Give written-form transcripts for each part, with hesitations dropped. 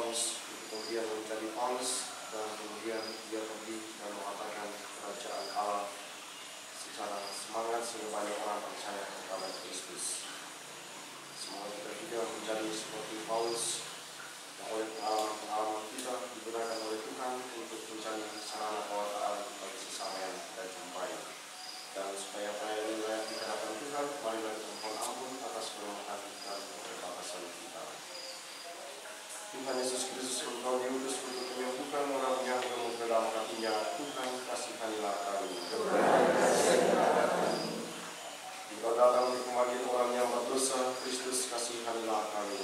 Paulus, kemudian menjadi Paulus, dan kemudian dia pergi dan mengatakan kerajaan Allah secara semangat sehingga banyak orang percaya kepada Kristus. Semoga kita juga menjadi seperti Paulus yang oleh pengalaman-pengalaman kita digunakan oleh Tuhan untuk mencari sarana pewartaan bagi sesama yang kita jumpai. Dan supaya pelayanan ini layak di hadapan Tuhan, marilah kita mohon ampun atas kelemahan dan keterbatasan kita. Tuhan Yesus Kristus, Engkau diutus untuk menyembuhkan orang yang gemuk dalam hatinya. Tuhan, kasihanilah kami. Engkau datang untuk memanggil orang yang berdosa. Kristus, kasihanilah kami.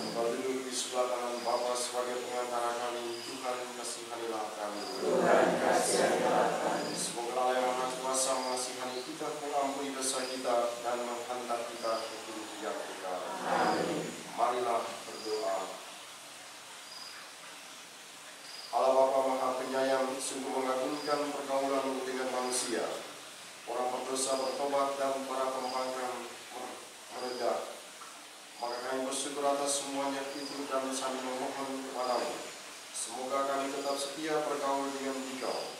Engkau duduk di sebelah kanan Bapa sebagai pengantara kami. Tuhan, kasihanilah kami. Semoga Allah yang Maha Kuasa mengasihani kita, mengampuni dosa kita, dan menghantar kita ke hidup yang kekal. Marilah berdoa. Allah Bapa Maha Penyayang, sungguh mengagumkan pergaulan dengan manusia. Orang berdosa bertobat dan para pembangkang mereda. Maka kami bersyukur atas semuanya itu dan sambil memohon kepadamu. Semoga kami tetap setia bergaul dengan Engkau.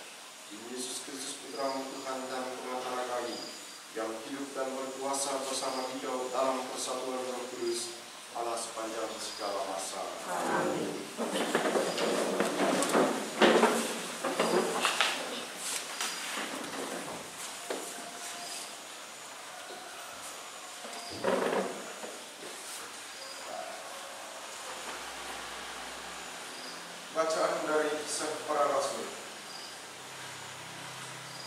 Demi Yesus Kristus Putramu Tuhan dan pengantara kami, yang hidup dan berkuasa bersama Engkau dalam persatuan Roh Kudus, Allah sepanjang segala masa. Amin. Bacaan dari Kisah Para Rasul.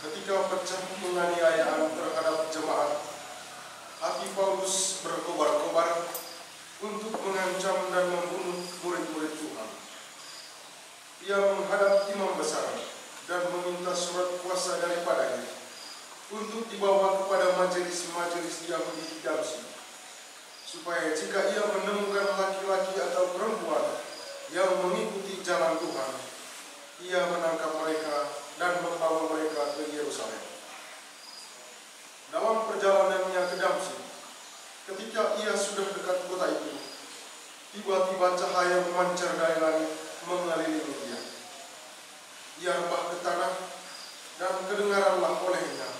Ketika pecah penganiayaan terhadap jemaat, hati Paulus berkobar-kobar untuk mengancam dan membunuh murid-murid Tuhan. Ia menghadap imam besar dan meminta surat kuasa daripadanya untuk dibawa kepada majelis-majelis Yahudi di Damsyik, supaya jika ia menemukan laki-laki atau perempuan yang mengikuti jalan Tuhan, ia menangkap mereka dan membawa mereka ke Yerusalem. Dalam perjalanannya ke Damsyik, ketika ia sudah dekat kota itu, tiba-tiba cahaya memancar dari langit mengelilingi dia. Ia rebah ke tanah, dan kedengaranlah olehnya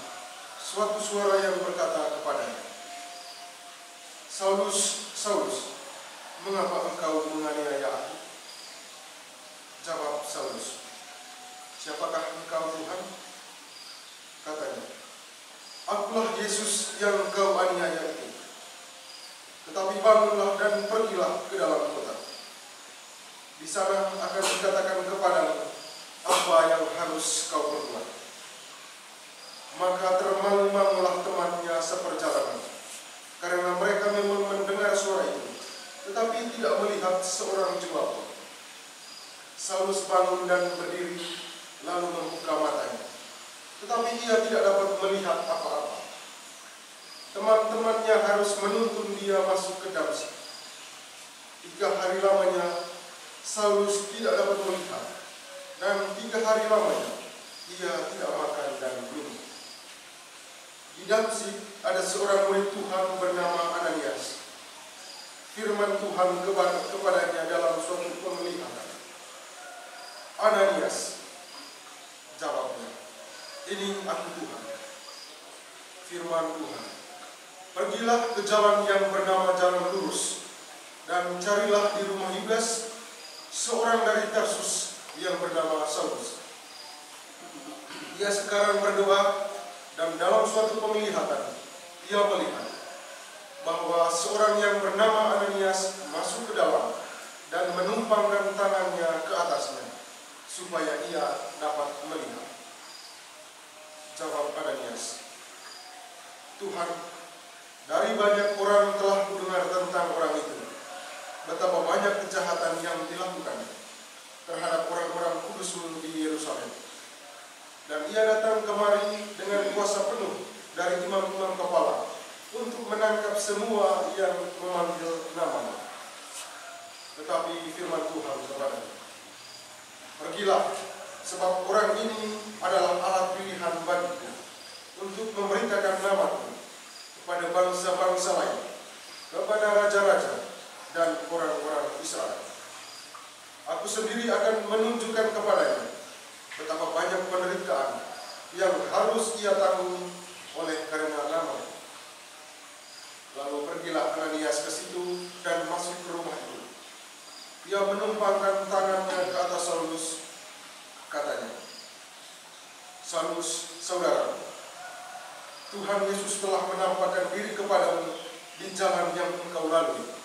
suatu suara yang berkata kepadanya, "Saulus, Saulus, mengapa engkau menganiaya aku?" Jawab Saulus, "Siapakah engkau, Tuhan?" Katanya, "Akulah Yesus yang engkau aniaya itu. Tetapi bangunlah dan pergilah ke dalam kota. Di sana akan dikatakan kepadamu apa yang harus kau perbuat." Maka termangu-mangulah temannya seperjalanan, karena mereka memang mendengar suara itu, tetapi tidak melihat seorang jua pun. Saulus bangun dan berdiri, lalu membuka matanya, tetapi ia tidak dapat melihat apa-apa. Teman-temannya harus menuntun dia masuk ke Damsyik. 3 hari lamanya Saulus tidak dapat melihat, dan 3 hari lamanya ia tidak makan dan minum. Di Damsyik ada seorang murid Tuhan bernama Ananias. Firman Tuhan kepadanya dalam suatu penglihatan. "Ananias," jawabnya. "Ini aku, Tuhan." Firman Tuhan, "Pergilah ke jalan yang bernama Jalan Lurus, dan carilah di rumah Yudas seorang dari Tarsus yang bernama Saulus. Ia sekarang berdoa, dan dalam suatu penglihatan ia melihat bahwa seorang yang bernama Ananias masuk ke dalam dan menumpangkan tangannya ke atasnya, supaya ia dapat melihat." Jawab Ananias, "Tuhan, dari banyak orang telah mendengar tentang orang itu, betapa banyak kejahatan yang dilakukan terhadap orang-orang kudusmu di Yerusalem. Dan ia datang kemari dengan kuasa penuh dari imam-imam kepala untuk menangkap semua yang memanggil nama-Mu." Tetapi firman Tuhan kepadanya, "Pergilah, sebab orang ini adalah alat pilihan bagiku untuk memberitakan nama-Ku kepada bangsa-bangsa lain, kepada raja-raja, dan orang-orang Israel. Aku sendiri akan menunjukkan kepadanya betapa banyak penderitaan yang harus ia tanggung oleh karena nama. Lalu pergilah Ananias ke situ dan masuk ke rumah itu. Ia menumpangkan tangannya ke atas Saulus, katanya, "Saulus, saudara, Tuhan Yesus telah menampakkan diri kepadamu di jalan yang engkau lalui.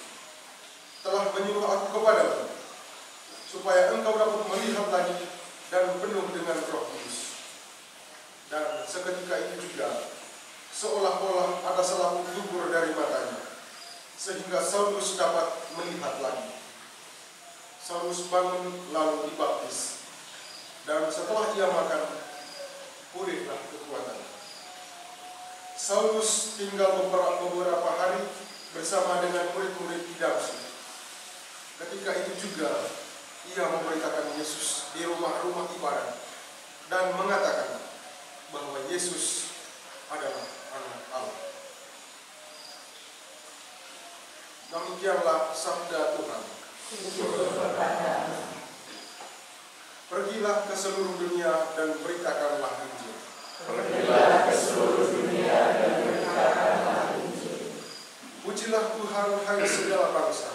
Telah menyuruh aku kepadamu, supaya engkau dapat melihat lagi dan penuh dengan Roh Kudus." Dan seketika itu juga, seolah-olah ada selaput gugur dari matanya, sehingga Saulus dapat melihat lagi. Saulus bangun lalu dibaptis, dan setelah ia makan, pulihlah kekuatannya. Saulus tinggal beberapa hari bersama dengan murid-murid di Damsyik. Ketika itu juga, ia memberitakan Yesus di rumah-rumah ibadat dan mengatakan bahwa Yesus adalah Anak Allah. Demikianlah sabda Tuhan. Pergilah ke seluruh dunia dan beritakanlah Injil. Pergilah ke seluruh dunia dan beritakanlah Injil. Pujilah Tuhan, hai segala bangsa.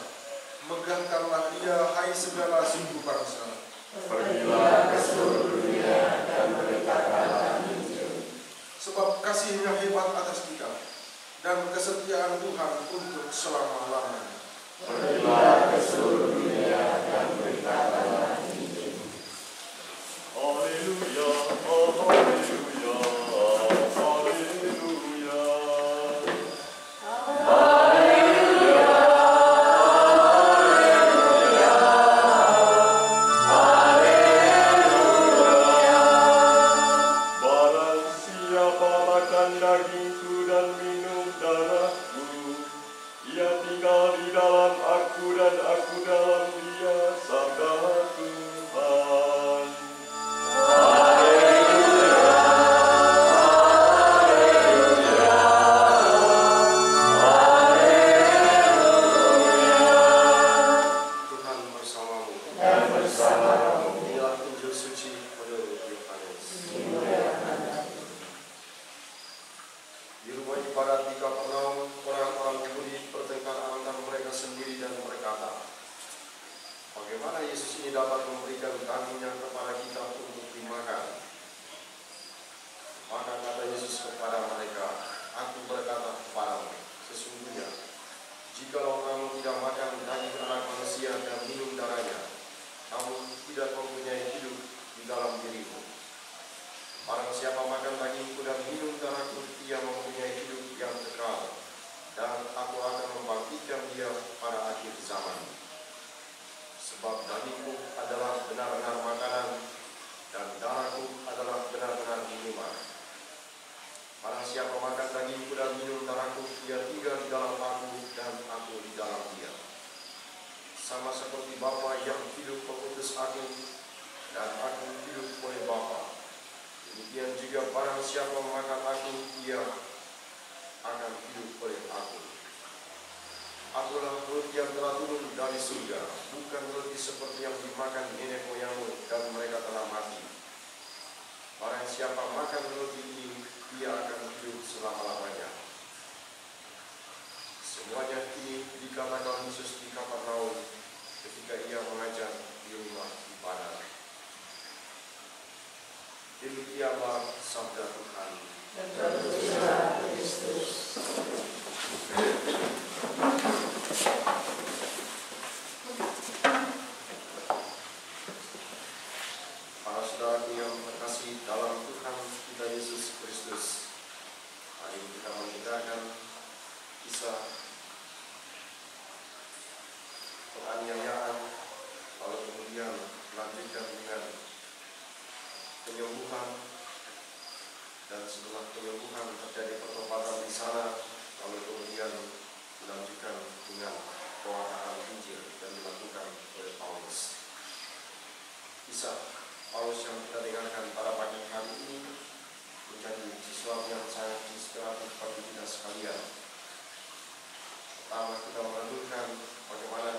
Megahkanlah Dia, hai segala suku bangsa. Pergilah ke seluruh dunia dan beritakanlah Injil. Sebab kasih-Nya hebat atas kita, dan kesetiaan Tuhan untuk selama-lamanya. Pergilah ke seluruh dunia dan beritakanlah Injil. Haleluya, haleluya, haleluya. Barang siapa makan dagingku dan minum darahku, ia tinggal di dalam aku dan aku dalam dia, sabda Tuhan. Tuhan bersamamu. Dan bersamamu. Inilah Injil suci menurut Yohanes. Di rumah ibadat di Kapernaum, orang-orang Yahudi bertengkar antara mereka sendiri dan berkata, "Bagaimana Yesus ini dapat memberikan dagingnya kepada kita untuk dimakan?" Maka kata Yesus kepada mereka, "Aku berkata kepadamu, sesungguhnya, jikalau kamu tidak makan daging Anak Manusia dan minum darahnya, kamu tidak mempunyai hidup di dalam dirimu. Barang siapa makan dagingku dan minum darahku, ia mempunyai hidup yang kekal, dan aku akan membangkitkan dia pada akhir zaman. Sebab dagingku adalah benar-benar makanan, dan darahku adalah benar-benar minuman. Barang siapa makan dagingku dan minum darahku, ia tinggal di dalam aku, dan aku di dalam dia. Sama seperti Bapa yang hidup mengutus aku, dan aku hidup oleh Bapa. Demikian juga barang siapa memakan aku, ia akan hidup oleh aku. Akulah roti yang telah turun dari surga, bukan roti seperti yang dimakan nenek moyangmu dan mereka telah mati. Barang siapa makan roti ini, ia akan hidup selama-lamanya." Semuanya ini dikatakan Yesus di Kapernaum ketika ia mengajar di rumah ibadat. Demikianlah sabda Tuhan. Terpujilah Kristus. Para saudaraku yang terkasih dalam Tuhan kita Yesus Kristus, hari ini kita mendengarkan kisah penganiayaan, lalu kemudian melanjutkan dengan penyembuhan, dan setelah penyembuhan terjadi pertobatan di sana, lalu kemudian dilanjutkan dengan pewartaan Injil dan dilakukan oleh Paulus. Kisah Paulus yang kita dengarkan pada pagi hari ini menjadi sesuatu yang sangat inspiratif bagi kita sekalian. Pertama, kita merenungkan bagaimana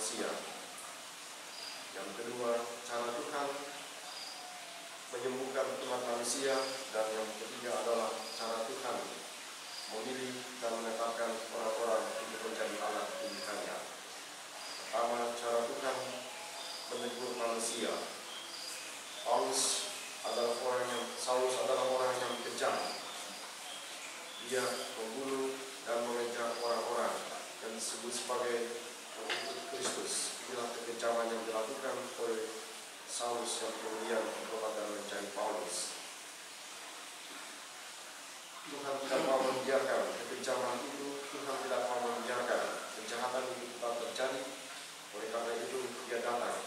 manusia. Yang kedua, cara Tuhan menyembuhkan umat manusia. Dan yang ketiga adalah cara Tuhan memilih dan menetapkan orang-orang untuk menjadi alat pilihannya. Pertama, cara Tuhan menegur manusia. Saulus adalah orang yang kejam. Dia membunuh dan mengejar orang-orang yang disebut sebagai pengikut Kristus. Inilah kekejaman yang dilakukan oleh Saulus yang kemudian berubah dan menjadi Paulus. Tuhan tidak mau membiarkan kekejaman itu. Tuhan tidak mau membiarkan kejahatan itu tetap terjadi. Oleh karena itu dia datang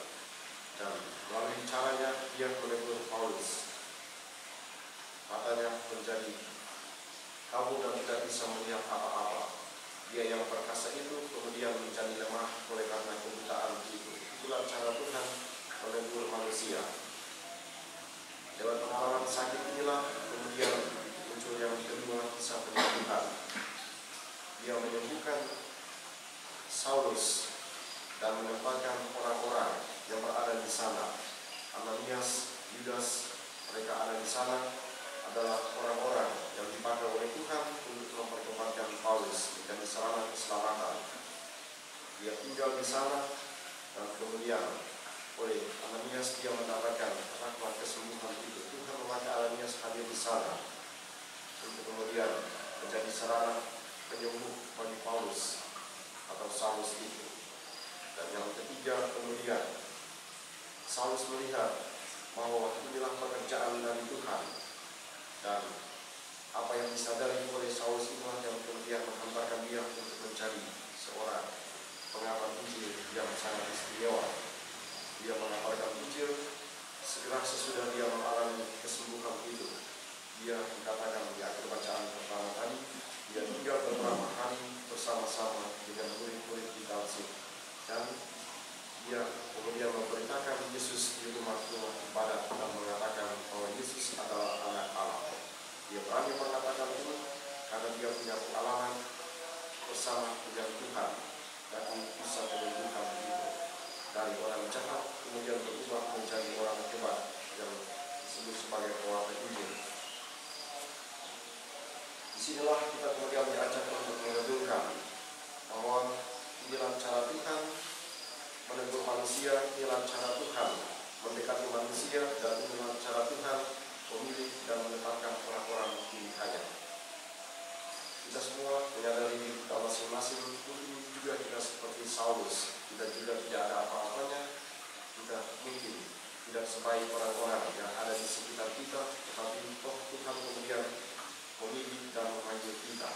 dan melalui caranya dia menegur Paulus. Matanya menjadi kabur dan tidak bisa melihat apa-apa. Dia yang perkasa itu kemudian menjadi lemah oleh karena kebutaan itu. Itulah cara Tuhan menegur manusia. Lewat pengalaman sakit inilah kemudian muncul yang kedua, kisah penyembuhan. Dia menyembuhkan Saulus dan menempatkan orang-orang yang berada di sana. Ananias, Yudas, mereka ada di sana adalah orang-orang yang dipakai oleh Tuhan untuk mempertobatkan Paulus menjadi sarana keselamatan. Dia tinggal di sana dan kemudian oleh Ananias dia mendapatkan rahmat kesembuhan itu. Tuhan memakai Ananias hadir di sana untuk kemudian menjadi sarana penyembuh bagi Paulus atau Saulus itu. Dan yang ketiga kemudian Saulus melihat bahwa inilah pekerjaan dari Tuhan, dan apa yang disadari oleh Saulus itulah yang kemudian menghantarkan dia untuk menjadi seorang pengabar Injil yang sangat istimewa. Dia mengabarkan Injil. Segera sesudah dia mengalami kesembuhan itu, dia dikatakan di akhir bacaan pertama tadi, dia tinggal beberapa hari bersama-sama dengan murid-murid di Tarsus, dan dia kemudian memberitakan Yesus di rumah-rumah ibadat dan mengatakan bahwa Yesus adalah anak Allah. Dia berani mengatakan itu karena dia punya pengalaman bersama dengan Tuhan dan bisa menyembuhkan itu dari orang jahat kemudian berubah menjadi orang hebat yang disebut sebagai pewarta Injil. Disinilah kita kemudian diajak untuk merenungkan bahwa inilah cara Tuhan menegur manusia, inilah cara Tuhan mendekati manusia, dan inilah cara Tuhan memilih dan menetapkan orang-orang pilihannya. Kita semua menyadari diri kita masing-masing, mungkin juga kita seperti Saulus, kita juga tidak ada apa-apanya, kita mungkin tidak sebaik orang-orang yang ada di sekitar kita, tetapi toh Tuhan kemudian memilih dan memanggil kita.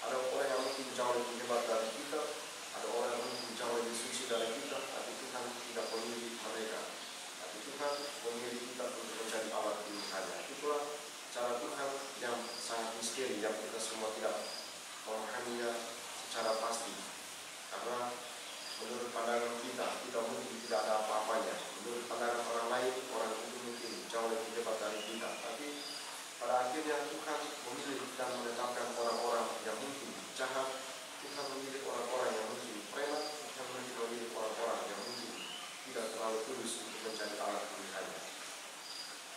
Ada orang yang mungkin jauh lebih hebat dari kita, ada orang yang mungkin jauh lebih suci dari kita, tapi Tuhan tidak memilih mereka. Tapi Tuhan memilih kita untuk menjadi alat pilihannya. Itulah cara Tuhan yang sangat misteri, yang kita semua tidak memahaminya secara pasti. Karena menurut pandangan kita mungkin tidak ada apa-apanya. Menurut pandangan orang lain, orang itu mungkin jauh lebih hebat dari kita. Tapi pada akhirnya Tuhan memilih dan menetapkan orang-orang yang mungkin jahat. Tuhan memilih orang-orang yang mungkin preman. Tuhan memilih orang-orang yang mungkin tidak terlalu tulus untuk menjadi alat pilihannya.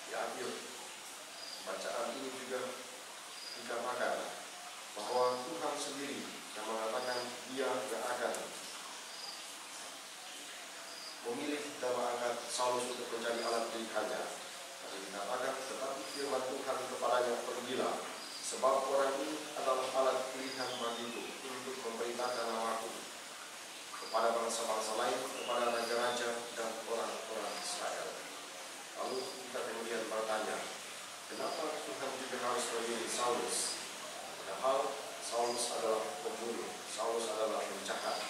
Di akhir bacaan ini juga dikatakan bahwa Tuhan sendiri yang mengatakan dia yang akan memilih dan mengangkat Saulus untuk menjadi alat pilihannya. Tapi dikatakan, tetapi firman Tuhan kepadanya, pergilah, sebab orang ini adalah alat pilihan bagiku untuk memberitakan namaku kepada bangsa-bangsa lain, kepada raja-raja dan orang-orang Israel. Lalu kita kemudian bertanya, kenapa Tuhan juga harus memilih Saulus? Padahal Saulus adalah pembunuh, Saulus adalah penjahat.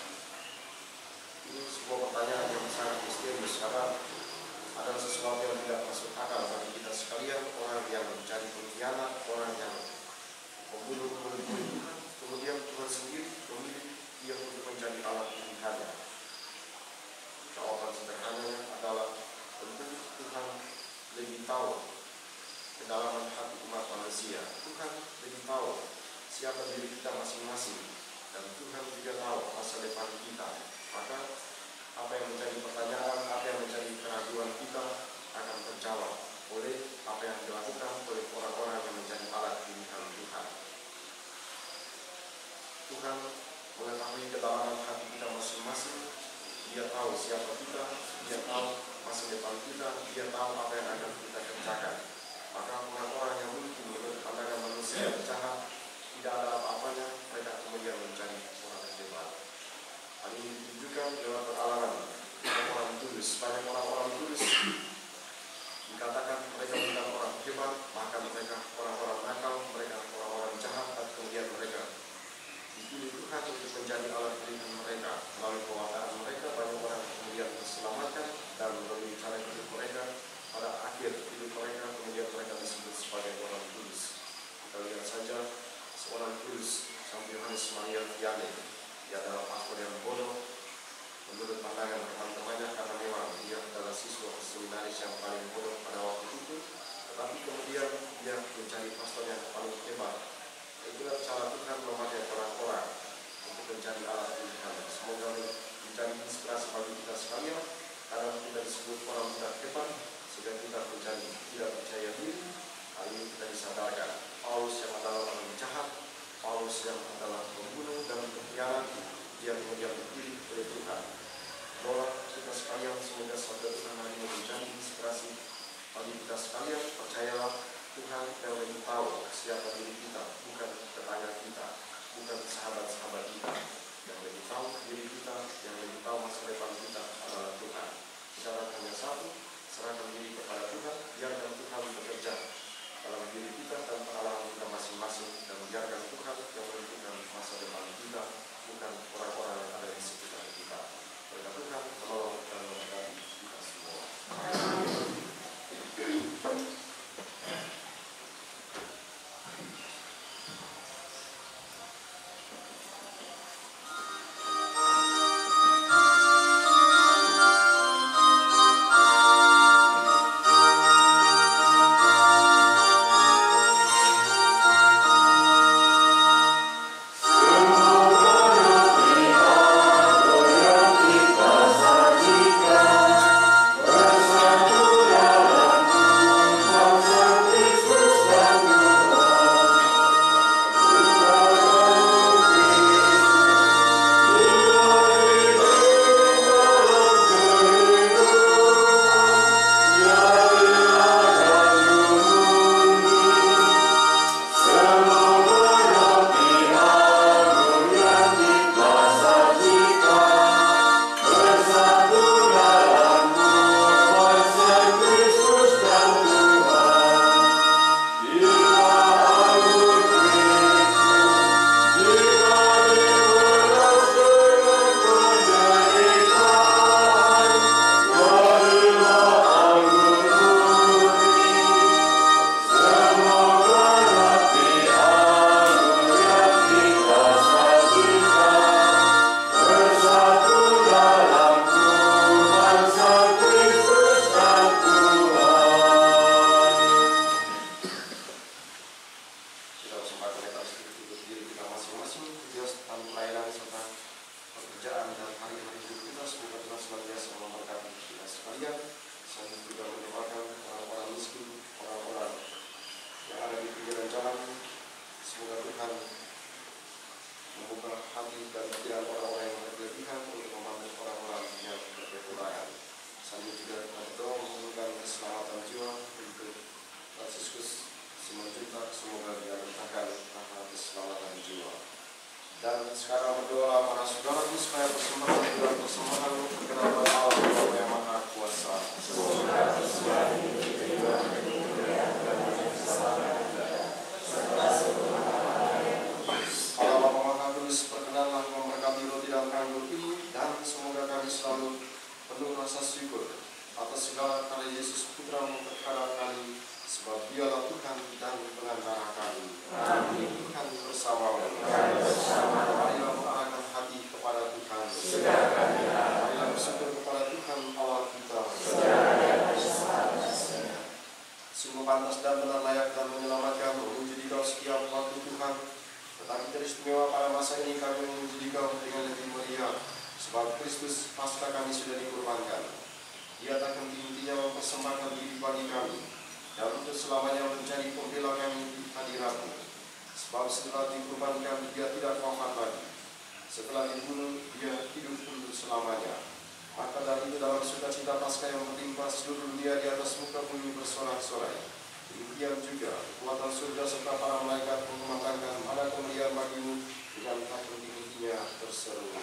Ini sebuah pertanyaan yang sangat misterius karena ada sesuatu yang tidak masuk akal bagi kita sekalian. Orang yang mencari pengkhianat, orang yang membunuh Tuhan, kemudian Tuhan sendiri memilih dia untuk menjadi alat pilihannya. Jawaban sederhananya adalah tentu Tuhan lebih tahu kedalaman hati umat manusia. Tuhan lebih tahu siapa diri kita masing-masing, dan Tuhan juga tahu masa depan kita. maka apa yang menjadi pertanyaan, apa yang menjadi keraguan kita akan terjawab oleh apa yang dilakukan oleh orang-orang yang menjadi alat pilihan Tuhan. Tuhan mengetahui kedalaman hati kita masing-masing. Dia tahu siapa kita, Dia tahu masa depan kita, Dia tahu apa yang akan kita kerjakan. Maka orang-orang yang mungkin menurut pandangan manusia yang jahat, tidak ada apa-apanya, mereka kemudian menjadi orang yang hebat. Hal ini ditunjukkan lewat pengalaman orang-orang tulus. Banyak orang-orang tulus dikatakan mereka bukan orang hebat, bahkan mereka orang-orang nakal, mereka orang-orang jahat, dan kemudian mereka dipilih Tuhan untuk menjadi alat pilihan mereka. Melalui pewartaan mereka, banyak orang kemudian terselamatkan, dan melalui cara hidup mereka, pada akhir hidup mereka, kemudian mereka disebut sebagai orang tulus. Kita lihat saja seorang tulus, Santo Yohanes Maria Vianney. Dia adalah pastor yang bodoh menurut pandangan teman-temannya, karena memang dia adalah siswa seminaris yang paling bodoh pada waktu itu. Tetapi kemudian dia menjadi pastor yang paling hebat. Itulah cara Tuhan memakai orang-orang untuk menjadi alat pilihan. Semoga menjadi inspirasi bagi kita sekalian. Karena kita disebut orang tidak hebat, sehingga kita menjadi tidak percaya diri. Hal ini kita disadarkan. Paulus yang adalah orang jahat, Paulus yang adalah pembunuh dan pengkhianat, dia kemudian dipilih oleh Tuhan. Doa kita sekalian, semoga sabda Tuhan hari ini menjadi inspirasi bagi kita sekalian. Percayalah, Tuhan yang lebih tahu siapa diri kita, bukan tetangga kita, bukan sahabat-sahabat kita. Yang lebih tahu diri kita, yang lebih tahu masa depan kita adalah Tuhan. Cara hanya satu, serahkan diri kepada Tuhan, biarkan Tuhan bekerja dalam diri kita dan pengalaman kita masing-masing, dan biarkan Tuhan yang menentukan masa depan kita, bukan orang-orang yang ada di sekitar kita. Berkat Tuhan menolong dan memberkati kita semua. Dan sekarang berdoa para saudaraku supaya persembahan berkenan Allah Bapa yang Maha Kuasa. Allah Bapa Maha Kudus, perkenanlah memberkati roti dan anggur ini, dan semoga kami selalu penuh rasa syukur atas segala karya Yesus Putra-Mu terhadap kami, sebab Dialah Tuhan dan pengantara kami. Amin. Tuhan bersama-Mu. Marilah mengarahkan hati kepada Tuhan. Marilah bersyukur kepada Tuhan Allah kita. Sungguh pantas dan benar layak dan menyenangkan Sebab Kristus pasca kami sudah dikurbankan. Dia tak henti-hentinya mempersembahkan diri bagi kami, dan untuk selamanya menjadi pembela kami di hadirat-Mu. Sebab setelah dikurbankan, dia tidak wafat lagi. Setelah dibunuh, dia hidup untuk selamanya. Maka dari itu dalam sukacita Paskah yang menimpa seluruh dunia di atas muka bumi bersorak-sorai. Demikian juga kekuatan surga serta para malaikat mengumandangkan ada kemuliaan bagi-Mu dengan tak henti-hentinya berseru.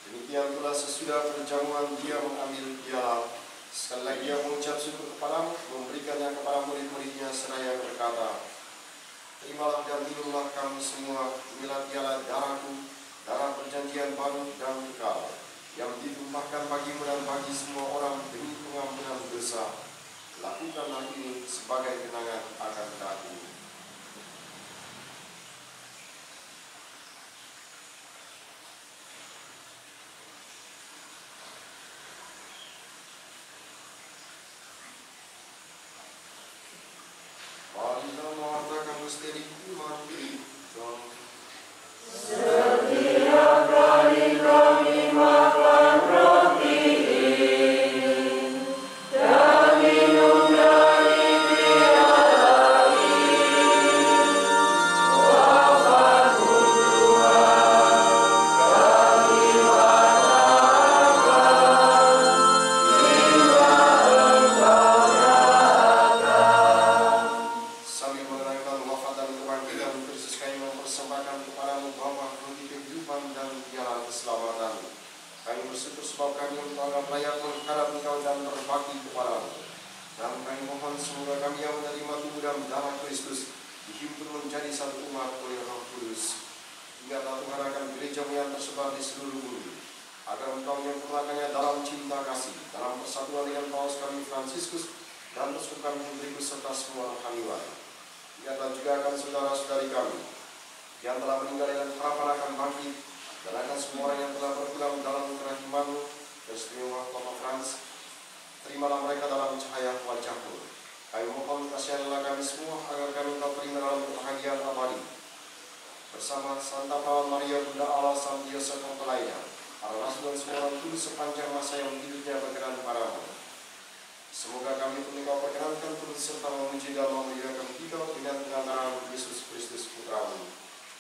Demikian pula sesudah perjamuan dia mengambil piala. Sekali lagi dia mengucap syukur kepada-Mu, memberikannya kepada murid-muridnya seraya berkata, terimalah dan minumlah kamu semua, inilah piala darah-Ku, darah perjanjian baru dan kekal, yang ditumpahkan bagi-Mu dan bagi semua orang demi pengampunan dosa. Lakukanlah ini sebagai kenangan akan Aku. Setiap kali kami makan roti dan minum dari piala ini, wafat-Mu Tuhan, kami katakan, hingga Engkau datang. Sambil mengenangkan wafat dan kebangkitan Kristus, kami mempersembahkan kepada-Mu Bapa roti kehidupan dan piala keselamatan. Kami bersyukur sebab kami menganggap layak menghadap Engkau dan berbakti kepada-Mu. Dan kami mohon semoga kami yang menerima tubuh dan darah Kristus dihimpun menjadi satu umat oleh Roh Kudus. Ingatlah Tuhan akan gereja-Mu yang tersebar di seluruh bumi, agar Engkau menyempurnakannya dalam cinta kasih, dalam persatuan dengan Paus kami Fransiskus dan Uskup kami Henrikus serta semua rohaniwan. Ingatlah juga akan saudara-saudari kami yang telah meninggal dengan harapan akan bangkit, dan akan semua orang yang telah berpulang dalam kerahiman-Mu, istimewa Papa Frans. Terimalah mereka dalam cahaya wajah-Mu. Kami mohon kasihanlah kami semua agar kami Engkau terima dalam kebahagiaan abadi. Bersama Santa Perawan Maria Bunda Allah, Sang Yosef mempelainya, para rasul dan semua orang kudus sepanjang masa yang hidupnya berkenan padamu. Semoga kami pun Engkau perkenankan turut serta memuji dan memuliakan Engkau dengan pengantaran Yesus Kristus Putra-Mu.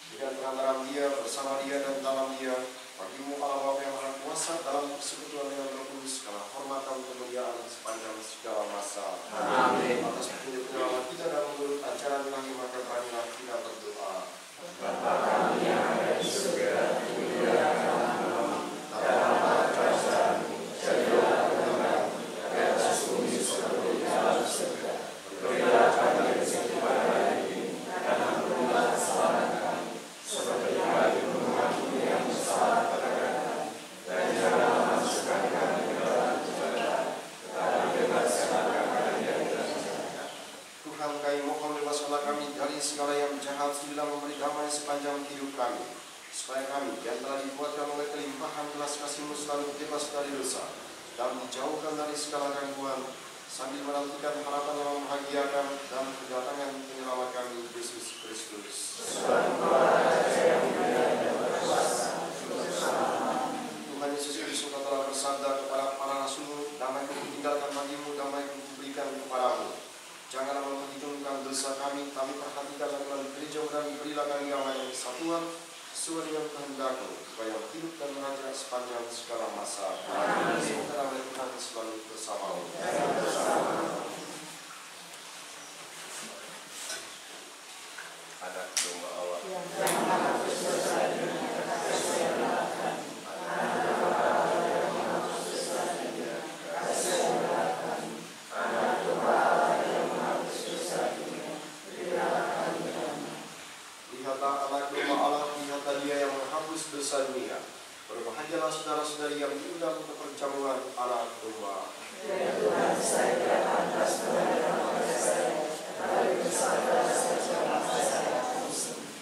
Dengan pengantaran Dia, bersama Dia dan dalam Dia, bagi-Mu Allah Bapa yang Maha Kuasa, satu dalam persekutuan dengan Roh Kudus, segala hormat dan kemuliaan sepanjang segala masa. Amin. Atas petunjuk penyelamat kita dan menurut ajaran ilahi, maka beranilah kita berdoa. Bapa kami yang ada di surga, dimuliakanlah namamu, datanglah kerajaanmu, jadilah kehendakmu di atas bumi seperti di dalam surga. Berilah kami rezeki pada hari ini, dan ampunilah kesalahan kami, seperti kami mengampuni yang bersalah kepada kami. Dan janganlah masukkan kami ke dalam cobaan, tetapi bebaskanlah kami dari jahat. Tuhan, kami mohon bebaskanlah kami dari segala yang jahat, bila memberi damai sepanjang hidup kami, supaya kami yang telah dibuatkan oleh kelimpahan belas kasih-Mu selalu bebas dari dosa dan dijauhkan dari segala gangguan, sambil menantikan harapan yang membahagiakan dan kedatangan penyelamat kami, Yesus Kristus. Tuhan Yesus Kristus, Engkau telah bersabda kepada para rasul-Mu, damai-Ku tinggalkan bagimu, damai-Ku berikan kepadamu. Janganlah memperhitungkan dosa kami, tapi perhatikanlah dengan gereja dan berilah kami damai yang kesatuan sesuai dengan kehendak-Mu, supaya hidup dan raja sepanjang segala masa. Amin. Semoga damai Tuhan selalu bersamamu. Anak domba Allah. Lihatlah anak domba Allah, lihatlah Dia yang menghapus dosa dunia. Berbahagialah saudara-saudari yang diundang untuk perjamuan anak domba. Ya Tuhan, saya tidak pantas menerima saya, tapi bersabda saja maka saya akan sembuh.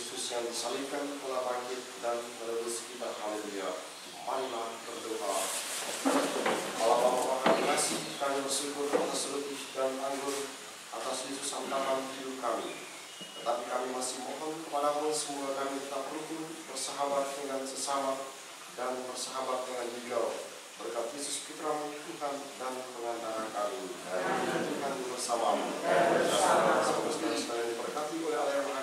Kristus yang disalibkan telah bangkit dan menebus kita. Haleluya. Marilah berdoa. Allah Bapa kami kasih, kami bersyukur atas letih dan anggur, atas Yesus antaman hidup kami. Tetapi kami masih mohon kepadamu semoga kami tetap rukun, bersahabat dengan sesama, dan bersahabat dengan beliau. Berkat Yesus Putramu Tuhan dan pengantara kami. Tuhan bersamamu. Semoga sekalian diberkati oleh Allah yang Maha